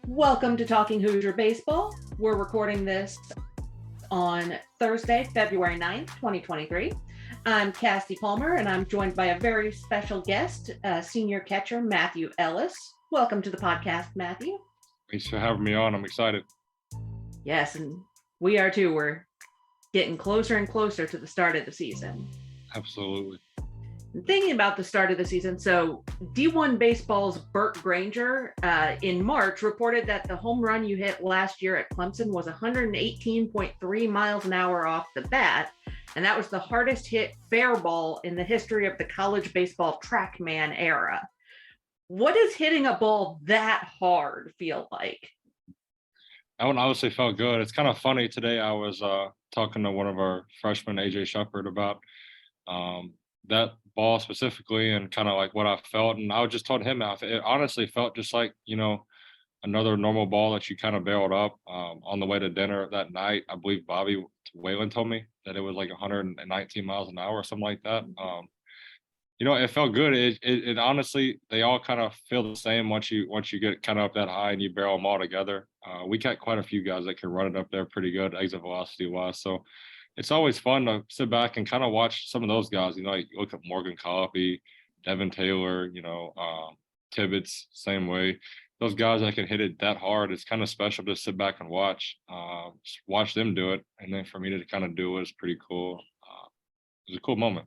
Welcome to Talking Hoosier Baseball. We're recording this on Thursday, February 9th, 2023. I'm Cassie Palmer, and I'm joined by a very special guest, senior catcher Matthew Ellis. Welcome to the podcast, Matthew. Thanks for having me on. I'm excited. Yes, and we are too. We're getting closer and closer to the start of the season. Absolutely. Thinking about the start of the season, so D1 Baseball's Burt Granger in March reported that the home run you hit last year at Clemson was 118.3 miles an hour off the bat, and that was the hardest hit fair ball in the history of the college baseball Trackman era. What does hitting a ball that hard feel like? That one obviously felt good. It's kind of funny. Today I was talking to one of our freshmen, AJ Shepard, about that ball specifically and kind of like what I felt. And I just told him it honestly felt just like, another normal ball that you kind of barreled up on the way to dinner that night. I believe Bobby Whalen told me that it was like 119 miles an hour or something like that. It felt good. It honestly, they all kind of feel the same once you get kind of up that high and you barrel them all together. We got quite a few guys that can run it up there pretty good exit velocity wise. So it's always fun to sit back and kind of watch some of those guys. Like look at Morgan Coffey, Devin Taylor, Tibbetts, same way. Those guys that can hit it that hard, it's kind of special to sit back and watch them do it. And then for me to kind of do it was pretty cool. It was a cool moment.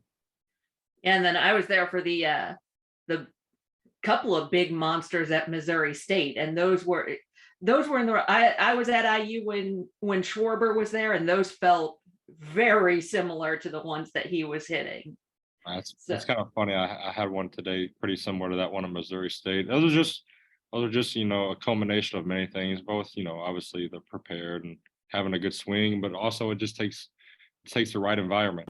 And then I was there for the couple of big monsters at Missouri State, and those were in the. I was at IU when Schwarber was there, and those felt very similar to the ones that he was hitting. That's kind of funny. I had one today pretty similar to that one in Missouri State. Those are just a culmination of many things. Both obviously they're prepared and having a good swing, but also it takes the right environment.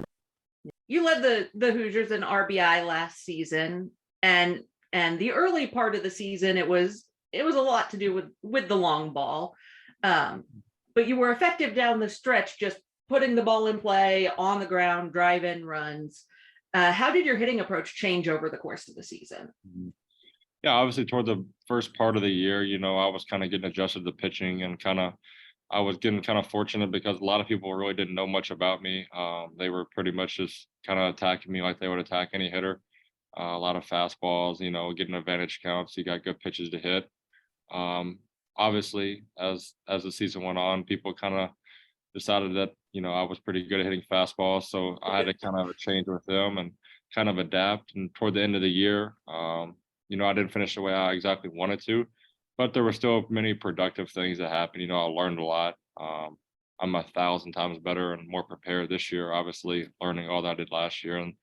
You led the Hoosiers in RBI last season, and the early part of the season it was a lot to do with the long ball, but you were effective down the stretch, just putting the ball in play on the ground, drive in runs. How did your hitting approach change over the course of the season? Yeah, obviously toward the first part of the year, I was kind of getting adjusted to pitching and I was getting kind of fortunate because a lot of people really didn't know much about me. They were pretty much just kind of attacking me like they would attack any hitter. A lot of fastballs, getting advantage counts. You got good pitches to hit. Obviously, as the season went on, people kind of decided that I was pretty good at hitting fastballs, so I had to kind of have a change with them and kind of adapt. And toward the end of the year, I didn't finish the way I exactly wanted to. But there were still many productive things that happened. I learned a lot. I'm 1,000 times better and more prepared this year, obviously, learning all that I did last year. And,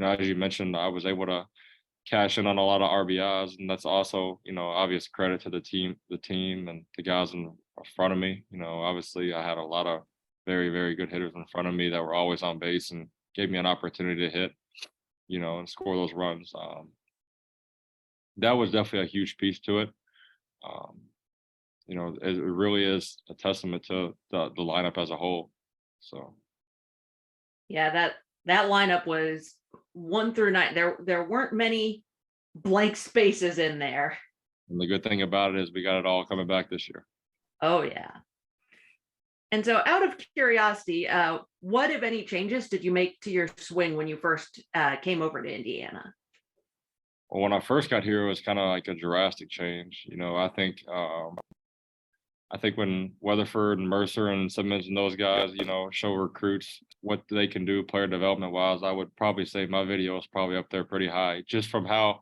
as you mentioned, I was able to cash in on a lot of RBIs. And that's also, obvious credit to the team and the guys in front of me. Obviously, I had a lot of very, very good hitters in front of me that were always on base and gave me an opportunity to hit, and score those runs. That was definitely a huge piece to it. It really is a testament to the lineup as a whole. So, yeah, that lineup was 1 through 9. There weren't many blank spaces in there. And the good thing about it is we got it all coming back this year. Oh yeah. And so, out of curiosity, what, if any, changes did you make to your swing when you first came over to Indiana? Well, when I first got here, it was kind of like a drastic change. I think when Weatherford and Mercer and Simmons and those guys, show recruits what they can do player development wise, I would probably say my video is probably up there pretty high, just from how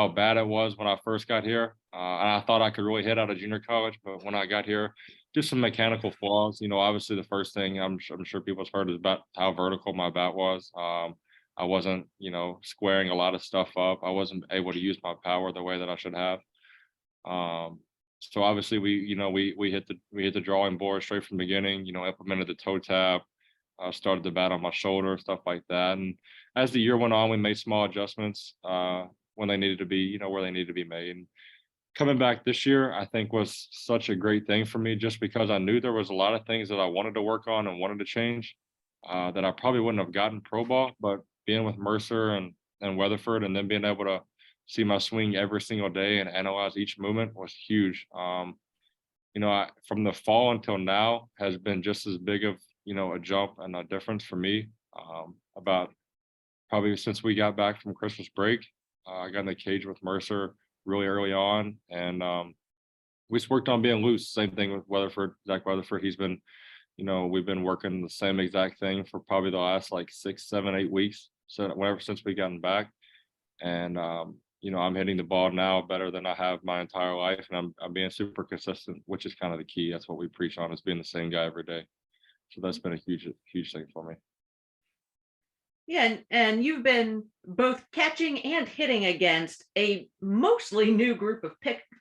bad it was when I first got here. And I thought I could really hit out of junior college, but when I got here, just some mechanical flaws. Obviously the first thing I'm sure people's heard is about how vertical my bat was. I wasn't, squaring a lot of stuff up. I wasn't able to use my power the way that I should have. So obviously we hit the drawing board straight from the beginning. Implemented the toe tap, started the bat on my shoulder, stuff like that. And as the year went on, we made small adjustments when they needed to be, where they needed to be made. And coming back this year, I think was such a great thing for me, just because I knew there was a lot of things that I wanted to work on and wanted to change that I probably wouldn't have gotten pro ball, but being with Mercer and Weatherford, and then being able to see my swing every single day and analyze each movement was huge. from the fall until now has been just as big of, a jump and a difference for me. About probably since we got back from Christmas break, I got in the cage with Mercer really early on, and we just worked on being loose. Same thing with Weatherford, Zach Weatherford. We've been working the same exact thing for probably the last like 6, 7, 8 weeks. So whenever since we gotten back, and I'm hitting the ball now better than I have my entire life, and I'm being super consistent, which is kind of the key. That's what we preach on, is being the same guy every day. So that's been a huge thing for me. Yeah, and you've been both catching and hitting against a mostly new group of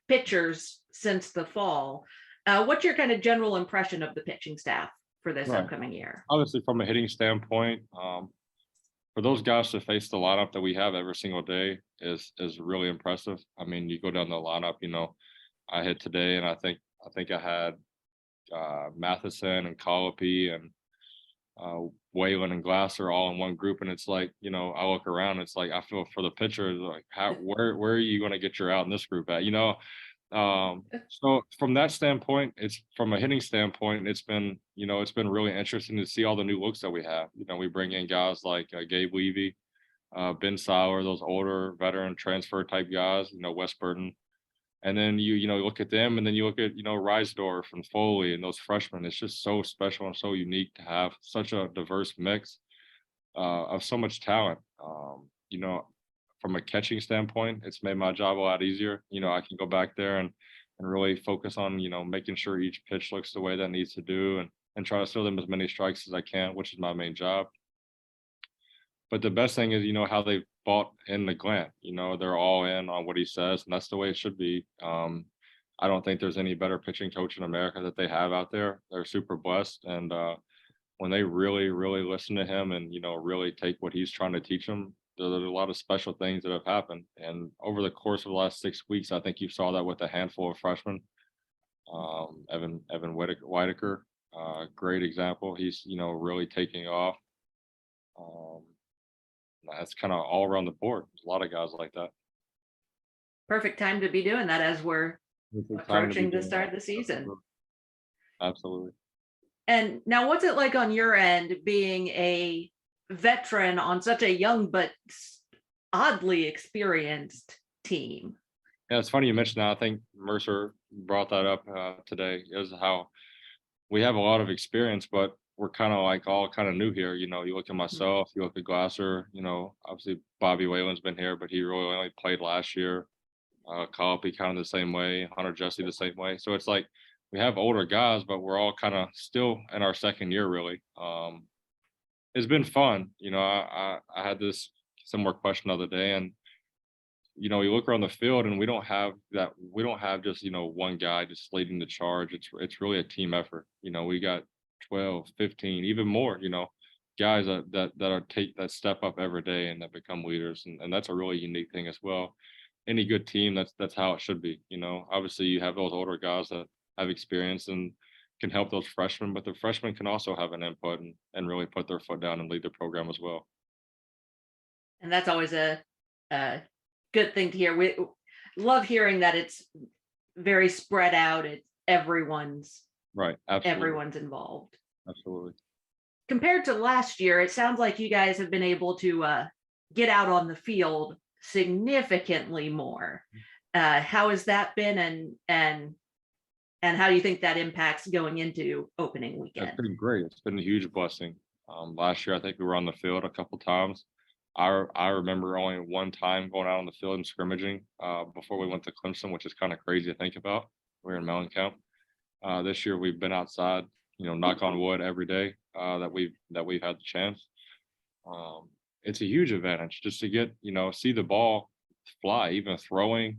pitchers since the fall. What's your kind of general impression of the pitching staff for this Right. upcoming year? Obviously, from a hitting standpoint, for those guys to face the lineup that we have every single day is really impressive. I mean, you go down the lineup. I hit today, and I think I had Matheson and Colopy and Whalen and Glasser all in one group, and it's like, I look around, it's like I feel for the pitcher, like where are you going to get your out in this group at? So from that standpoint, it's from a hitting standpoint, it's been really interesting to see all the new looks that we have. We bring in guys like Gabe Levy, Ben Sauer, those older veteran transfer type guys, Wes Burton. And then you look at them, and then you look at Reisdorf and Foley and those freshmen. It's just so special and so unique to have such a diverse mix of so much talent. From a catching standpoint, it's made my job a lot easier. I can go back there and really focus on making sure each pitch looks the way that it needs to do, and try to throw them as many strikes as I can, which is my main job. But the best thing is, how they bought in the Glant. They're all in on what he says, and that's the way it should be. I don't think there's any better pitching coach in America that they have out there. They're super blessed, and when they really, really listen to him and really take what he's trying to teach them, there's a lot of special things that have happened. And over the course of the last 6 weeks, I think you saw that with a handful of freshmen. Evan Whitaker, great example. He's really taking off. Um, that's kind of all around the board. There's a lot of guys like that. Perfect time to be doing that as we're Perfect time to be approaching the doing start that. of the season. Absolutely. And now, what's it like on your end being a veteran on such a young but oddly experienced team? Yeah, it's funny you mentioned that. I think Mercer brought that up today, is how we have a lot of experience, but we're kind of like all kind of new here. You look at myself, you look at Glasser, obviously Bobby Whalen's been here, but he really only played last year. Colopy kind of the same way, Hunter Jesse the same way. So it's like we have older guys, but we're all kind of still in our second year, really. It's been fun. I had this similar question the other day, and you look around the field, and we don't have just one guy just leading the charge. It's really a team effort. We got 12, 15, even more, guys that step up every day and that become leaders, and that's a really unique thing as well. Any good team, that's how it should be. Obviously you have those older guys that have experience and can help those freshmen, but the freshmen can also have an input and really put their foot down and lead the program as well. And that's always a good thing to hear. We love hearing that it's very spread out. It's everyone's right. Absolutely. Everyone's involved. Absolutely. Compared to last year, it sounds like you guys have been able to get out on the field significantly more. How has that been, and how do you think that impacts going into opening weekend? It's been great. It's been a huge blessing. Last year, I think we were on the field a couple times. I remember only one time going out on the field and scrimmaging before we went to Clemson, which is kind of crazy to think about. We were in Mellencamp. This year we've been outside, knock on wood, every day that we've had the chance. It's a huge advantage just to get, see the ball fly, even throwing,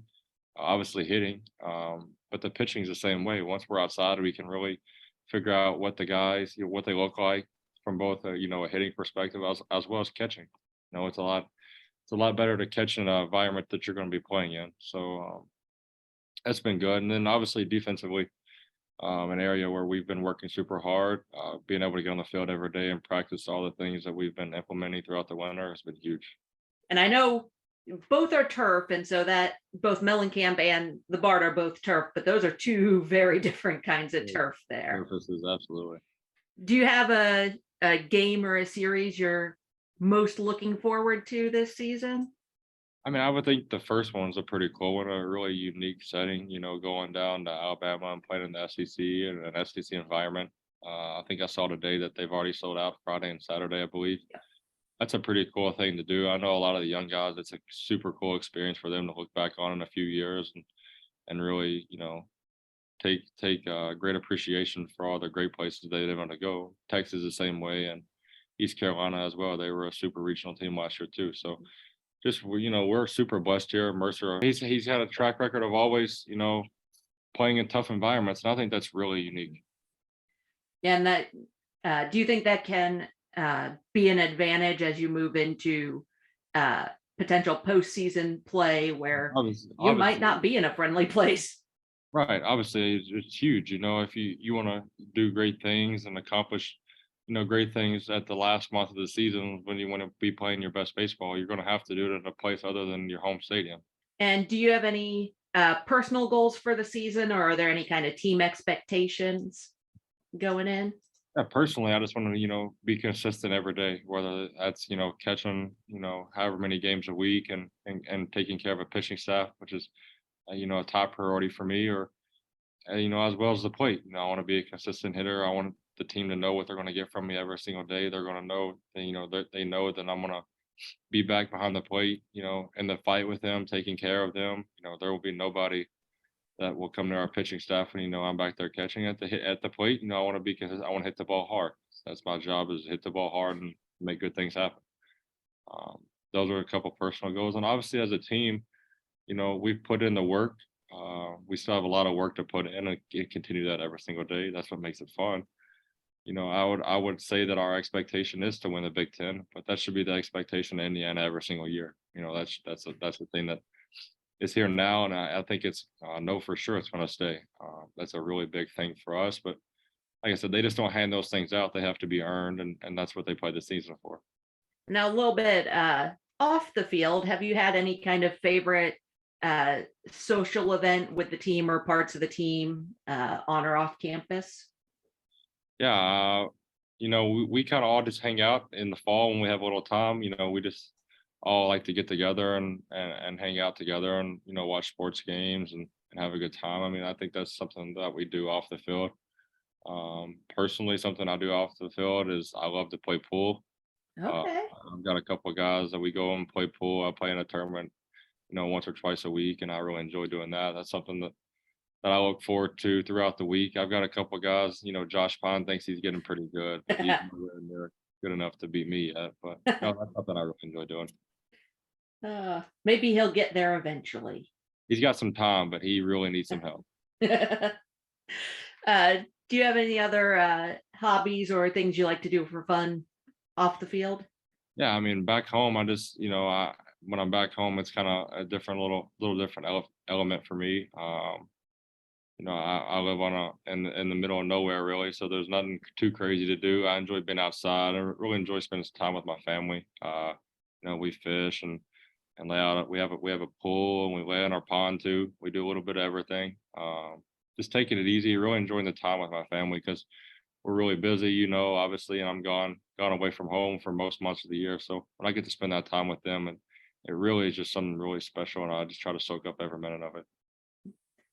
obviously hitting. But the pitching is the same way. Once we're outside, we can really figure out what the guys, what they look like from both a hitting perspective as well as catching. It's a lot better to catch in an environment that you're going to be playing in. So that's been good. And then obviously defensively, an area where we've been working super hard, being able to get on the field every day and practice all the things that we've been implementing throughout the winter has been huge. And I know both are turf, and so that both Mellencamp and the Bart are both turf, but those are two very different kinds of Yeah, turf there. surfaces, absolutely. Do you have a game or a series you're most looking forward to this season? I mean, I would think the first one's a pretty cool one, a really unique setting, going down to Alabama and playing in the SEC and an SEC environment. I think I saw today that they've already sold out Friday and Saturday, I believe. That's a pretty cool thing to do. I know a lot of the young guys, it's a super cool experience for them to look back on in a few years and really, take great appreciation for all the great places they're going to go. Texas the same way, and East Carolina as well. They were a super regional team last year too. So just we're super blessed here. Mercer, he's had a track record of always playing in tough environments, and I think that's really unique. And that do you think that can be an advantage as you move into potential postseason play where you might Obviously, not be in a friendly place? right. Obviously, it's huge. If you want to do great things and accomplish, great things at the last month of the season when you want to be playing your best baseball, you're going to have to do it in a place other than your home stadium. And do you have any personal goals for the season, or are there any kind of team expectations going in? Yeah, personally, I just want to, be consistent every day, whether that's, catching, however many games a week and taking care of a pitching staff, which is, a top priority for me, or as well as the plate. I want to be a consistent hitter. I want the team to know what they're going to get from me every single day. They're going to know, they know that I'm going to be back behind the plate, in the fight with them, taking care of them. There will be nobody that will come to our pitching staff when I'm back there catching at the plate. I want to be because I want to hit the ball hard. That's my job, is hit the ball hard and make good things happen. Um, those are a couple personal goals, and obviously as a team, we've put in the work. We still have a lot of work to put in and continue that every single day. That's what makes it fun. I would say that our expectation is to win the Big Ten, but that should be the expectation in Indiana every single year. That's the thing that is here now, and I think it's know for sure it's going to stay. That's a really big thing for us. But like I said, they just don't hand those things out. They have to be earned, and that's what they play the season for. Now, a little bit off the field, have you had any kind of favorite social event with the team or parts of the team on or off campus? Yeah, we kind of all just hang out in the fall when we have a little time. We just all like to get together and hang out together and watch sports games and have a good time. I mean, I think that's something that we do off the field. Personally, something I do off the field is I love to play pool. Uh, Okay. I've got a couple of guys that we go and play pool. I play in a tournament, once or twice a week, and I really enjoy doing that. That's something that I look forward to throughout the week. I've got a couple of guys, Josh Pyne thinks he's getting pretty good, but he's nowhere near good enough to beat me yet. But no, that's something I really enjoy doing. Maybe he'll get there eventually. He's got some time, but he really needs some help. Do you have any other hobbies or things you like to do for fun off the field? Yeah, I mean, back home, I just, when I'm back home, it's kind of a different little different element for me. I live in the middle of nowhere really, so there's nothing too crazy to do. I enjoy being outside. I really enjoy spending some time with my family. We fish and lay out. We have a pool and we lay in our pond too. We do a little bit of everything. Just taking it easy, really enjoying the time with my family because we're really busy, obviously, and I'm gone away from home for most months of the year. So when I get to spend that time with them, and it really is just something really special, and I just try to soak up every minute of it.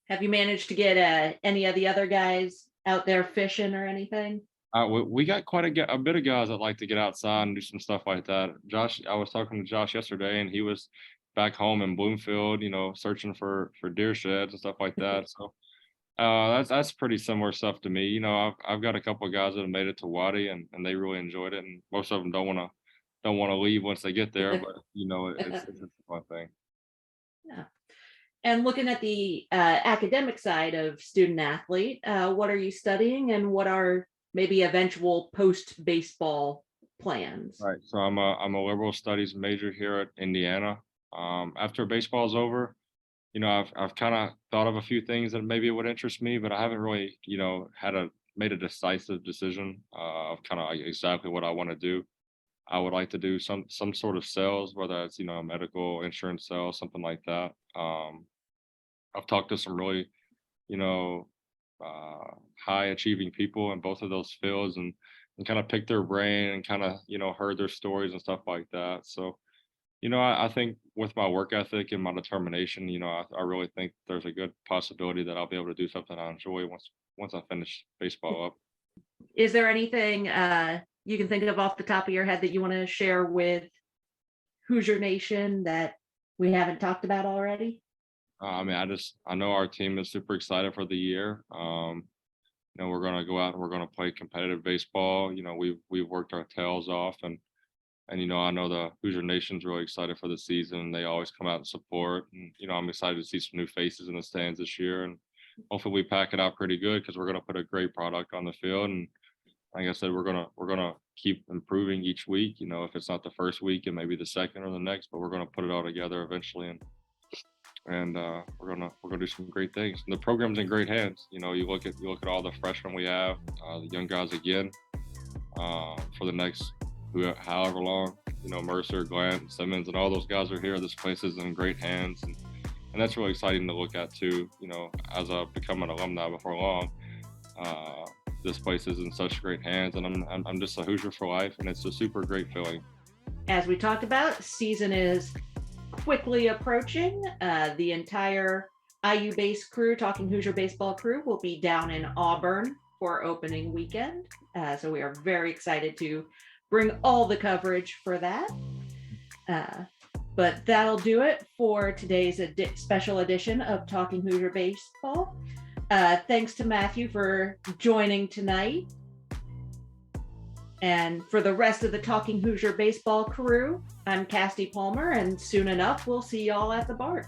Have you managed to get any of the other guys out there fishing or anything? We got quite a bit of guys that like to get outside and do some stuff like that. Josh, I was talking to Josh yesterday, and he was back home in Bloomfield, searching for deer sheds and stuff like that. So that's pretty similar stuff to me. I've got a couple of guys that have made it to Wadi, and they really enjoyed it, and most of them don't want to leave once they get there. But it's a fun thing. Yeah. And looking at the academic side of student athlete, what are you studying and what are maybe eventual post baseball plans? Right. So I'm a liberal studies major here at Indiana. After baseball's over, I've kind of thought of a few things that maybe would interest me, but I haven't really, made a decisive decision of kind of like exactly what I want to do. I would like to do some sort of sales, whether it's, medical insurance sales, something like that. I've talked to some really, you know, high achieving people in both of those fields, and kind of picked their brain and kind of, heard their stories and stuff like that. So, I think with my work ethic and my determination, I really think there's a good possibility that I'll be able to do something I enjoy once I finish baseball up. Is there anything you can think of off the top of your head that you want to share with Hoosier Nation that we haven't talked about already? I mean, I know our team is super excited for the year. We're gonna go out and we're gonna play competitive baseball. We've worked our tails off, and I know the Hoosier Nation's really excited for the season. They always come out and support, and I'm excited to see some new faces in the stands this year, and hopefully we pack it out pretty good because we're gonna put a great product on the field. And like I said, we're gonna keep improving each week. If it's not the first week, it may be the second or the next, but we're gonna put it all together eventually, and we're gonna do some great things. And the program's in great hands. You look at all the freshmen we have, the young guys again, for the next however long. Mercer, Glant, Simmons, and all those guys are here. This place is in great hands, and that's really exciting to look at too. As I become an alumni before long, this place is in such great hands, and I'm just a Hoosier for life, and it's a super great feeling. As we talked about, season is quickly approaching. The entire IU base crew, Talking Hoosier baseball crew, will be down in Auburn for opening weekend. So we are very excited to bring all the coverage for that. But that'll do it for today's special edition of Talking Hoosier baseball. Thanks to Matthew for joining tonight. And for the rest of the Talking Hoosier baseball crew, I'm Casty Palmer, and soon enough, we'll see y'all at the BART.